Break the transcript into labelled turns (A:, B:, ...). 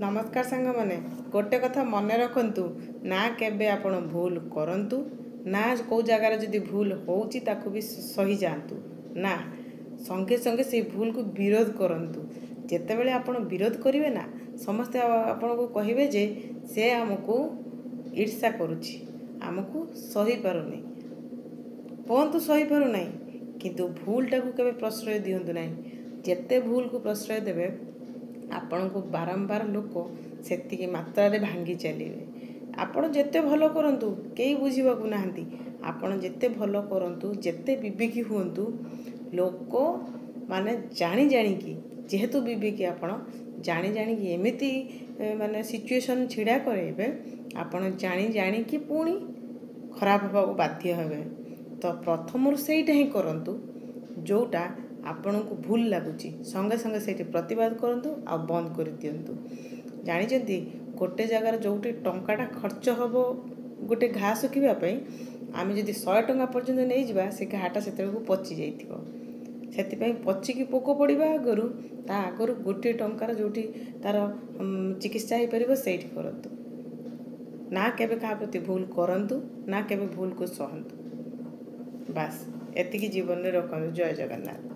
A: नमस्कार सांग मैंने गोटे कथा मन रखु ना केबे आपण भूल करंतु ना कौ जगार जदि भूल होची ताकू भी सही जातु ना संगे संगे से भूल को विरोध करंतु जेतेबेले आपण विरोध करिवे ना समस्ते आपण को कहिबे जे से हमको ईर्षा करुछि हमको सही पारुनी कहतु सही पारु ना किंतु भूलटा को केबे प्रश्रय दियंतु नाही जेते भूल को प्रश्रय देबे आपण को बारंबार लोक सेतिकी मात्रा रे भांगी चलिए आपण जेते भलो करंतु केही बुझीबा को नाहंती आपण जेते भलो करंतु जेते विवेकी हुंतु लोक माने जानी जानी की जेहेतु विवेकी आपण जानी जानी की एमिति माने सिचुएशन छिड़ा करेबे आपण जानी जानी की पुणी खराब हवा को बाध्य हेबे तो प्रथम सेटा ही करंतु जोटा आपण को भूल लगुच संगे संगे से प्रतिवाद करूँ आ बंद कर दिंतु जानी गोटे जगार जो टाटा खर्च हम गोटे घा सुखापी आम जब 100 टंका पर्यटन नहीं जावा से घाटा से पचि जाइए पचिकी पोक पड़ा आगर गोटे टंकार जो तार चिकित्सा हो पार से करूँ ना केबे क्या प्रति भूल करंतु ना केबे भूल को सहंतु बास एतिकी जीवन में रखु जय जगन्नाथ।